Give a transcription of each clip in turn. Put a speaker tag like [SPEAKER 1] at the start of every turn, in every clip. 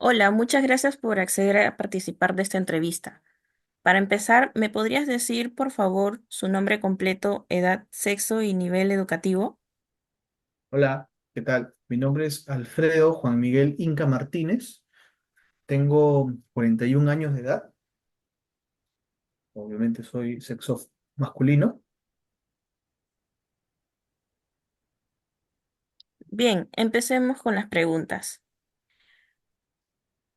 [SPEAKER 1] Hola, muchas gracias por acceder a participar de esta entrevista. Para empezar, ¿me podrías decir, por favor, su nombre completo, edad, sexo y nivel educativo?
[SPEAKER 2] Hola, ¿qué tal? Mi nombre es Alfredo Juan Miguel Inca Martínez. Tengo 41 años de edad. Obviamente soy sexo masculino.
[SPEAKER 1] Bien, empecemos con las preguntas.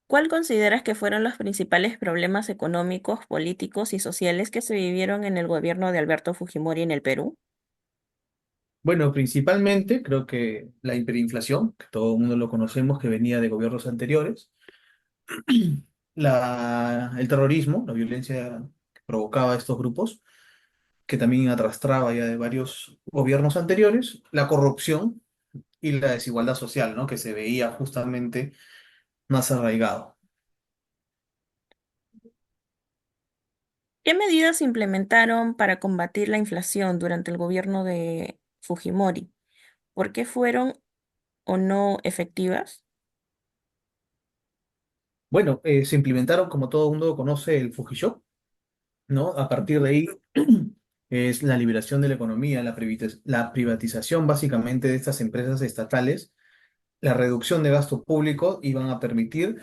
[SPEAKER 1] ¿Cuál consideras que fueron los principales problemas económicos, políticos y sociales que se vivieron en el gobierno de Alberto Fujimori en el Perú?
[SPEAKER 2] Bueno, principalmente creo que la hiperinflación, que todo el mundo lo conocemos, que venía de gobiernos anteriores. El terrorismo, la violencia que provocaba estos grupos, que también arrastraba ya de varios gobiernos anteriores. La corrupción y la desigualdad social, ¿no? Que se veía justamente más arraigado.
[SPEAKER 1] ¿Qué medidas se implementaron para combatir la inflación durante el gobierno de Fujimori? ¿Por qué fueron o no efectivas?
[SPEAKER 2] Bueno, se implementaron, como todo el mundo conoce, el Fujishok, ¿no? A partir de ahí es la liberación de la economía, la privatización básicamente de estas empresas estatales, la reducción de gasto público iban a permitir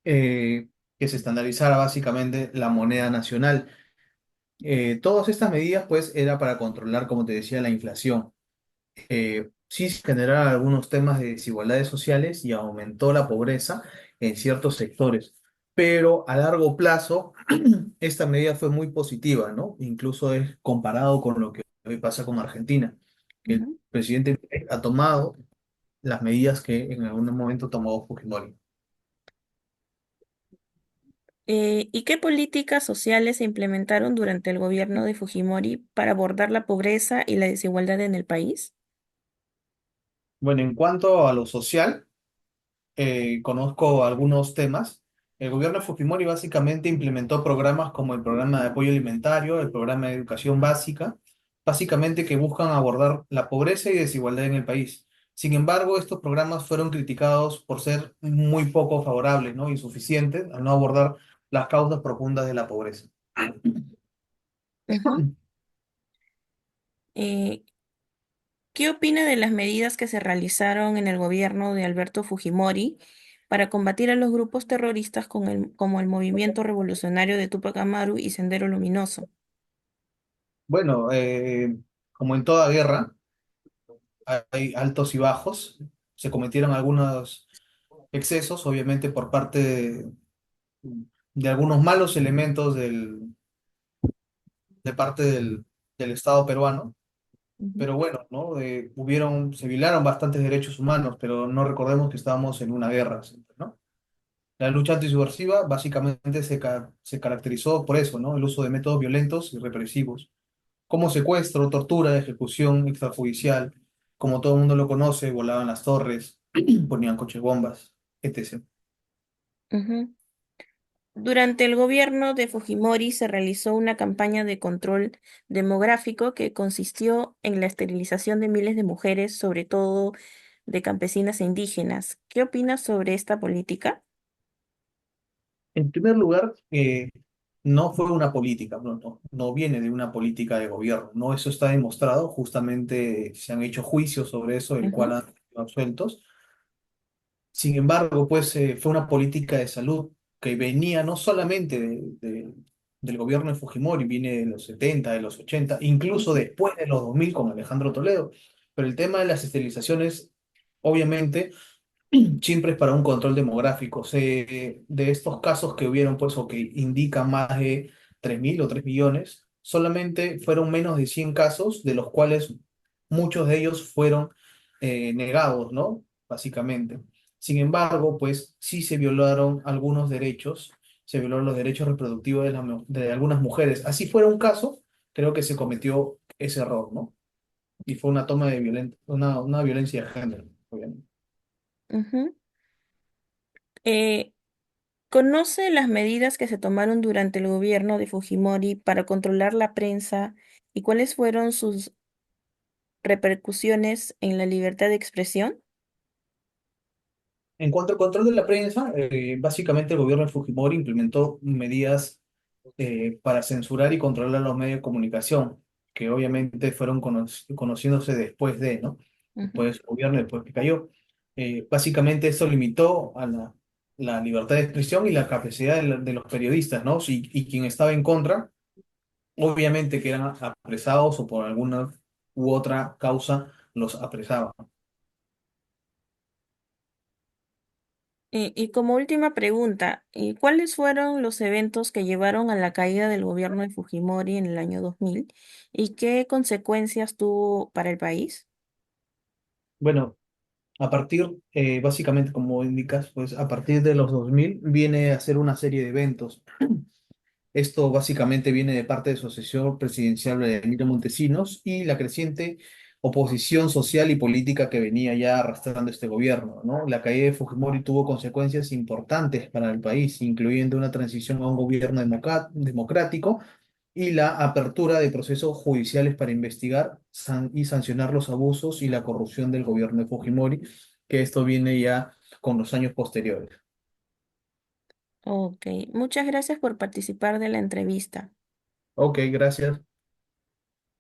[SPEAKER 2] que se estandarizara básicamente la moneda nacional. Todas estas medidas, pues, era para controlar, como te decía, la inflación. Sí se generaron algunos temas de desigualdades sociales y aumentó la pobreza en ciertos sectores, pero a largo plazo esta medida fue muy positiva, ¿no? Incluso es comparado con lo que hoy pasa con Argentina, que el
[SPEAKER 1] Ujú.
[SPEAKER 2] presidente ha tomado las medidas que en algún momento tomó Fujimori.
[SPEAKER 1] ¿Y qué políticas sociales se implementaron durante el gobierno de Fujimori para abordar la pobreza y la desigualdad en el país?
[SPEAKER 2] Bueno, en cuanto a lo social, conozco algunos temas. El gobierno de Fujimori básicamente implementó programas como el programa de apoyo alimentario, el programa de educación básica, básicamente que buscan abordar la pobreza y desigualdad en el país. Sin embargo, estos programas fueron criticados por ser muy poco favorables, ¿no? Insuficientes, al no abordar las causas profundas de la pobreza.
[SPEAKER 1] Ujú. Eh, ¿Qué opina de las medidas que se realizaron en el gobierno de Alberto Fujimori para combatir a los grupos terroristas como el Movimiento Revolucionario de Túpac Amaru y Sendero Luminoso?
[SPEAKER 2] Bueno, como en toda guerra, hay altos y bajos. Se cometieron algunos excesos, obviamente por parte de algunos malos elementos de parte del Estado peruano.
[SPEAKER 1] Ujú.
[SPEAKER 2] Pero bueno, ¿no? Se violaron bastantes derechos humanos, pero no recordemos que estábamos en una guerra siempre, ¿no? La lucha antisubversiva básicamente se caracterizó por eso, ¿no? El uso de métodos violentos y represivos, como secuestro, tortura, ejecución extrajudicial, como todo el mundo lo conoce, volaban las torres, ponían coches bombas, etc.
[SPEAKER 1] Ujú. Durante el gobierno de Fujimori se realizó una campaña de control demográfico que consistió en la esterilización de miles de mujeres, sobre todo de campesinas e indígenas. ¿Qué opinas sobre esta política?
[SPEAKER 2] En primer lugar, no fue una política, no viene de una política de gobierno, no, eso está demostrado, justamente se han hecho juicios sobre eso, el cual
[SPEAKER 1] Ujú,
[SPEAKER 2] han sido absueltos. Sin embargo, pues fue una política de salud que venía no solamente del gobierno de Fujimori, viene de los 70, de los 80, incluso
[SPEAKER 1] ujú,
[SPEAKER 2] después de los 2000 con Alejandro Toledo. Pero el tema de las esterilizaciones, obviamente, siempre es para un control demográfico. De estos casos que hubieron, pues, o que indican más de 3.000 o 3 millones, solamente fueron menos de 100 casos, de los cuales muchos de ellos fueron negados, ¿no? Básicamente. Sin embargo, pues sí se violaron algunos derechos, se violaron los derechos reproductivos de algunas mujeres. Así fuera un caso, creo que se cometió ese error, ¿no? Y fue una toma de una violencia de género, obviamente.
[SPEAKER 1] ujú. Eh, ¿Conoce las medidas que se tomaron durante el gobierno de Fujimori para controlar la prensa y cuáles fueron sus repercusiones en la libertad de expresión?
[SPEAKER 2] En cuanto al control de la prensa, básicamente el gobierno de Fujimori implementó medidas para censurar y controlar los medios de comunicación, que obviamente fueron conociéndose después de, ¿no?
[SPEAKER 1] Ujú.
[SPEAKER 2] Después de su gobierno, después que cayó. Básicamente esto limitó a la libertad de expresión y la capacidad de los periodistas, ¿no? Y quien estaba en contra, obviamente que eran apresados o por alguna u otra causa los apresaban.
[SPEAKER 1] Y como última pregunta, ¿y cuáles fueron los eventos que llevaron a la caída del gobierno de Fujimori en el año 2000 y qué consecuencias tuvo para el país?
[SPEAKER 2] Bueno, a partir, básicamente como indicas, pues a partir de los 2000 viene a ser una serie de eventos. Esto básicamente viene de parte de su asesor presidencial Emilio Montesinos y la creciente oposición social y política que venía ya arrastrando este gobierno, ¿no? La caída de Fujimori tuvo consecuencias importantes para el país, incluyendo una transición a un gobierno democrático y la apertura de procesos judiciales para investigar y sancionar los abusos y la corrupción del gobierno de Fujimori, que esto viene ya con los años posteriores.
[SPEAKER 1] Ok, muchas gracias por participar de la entrevista.
[SPEAKER 2] Ok, gracias.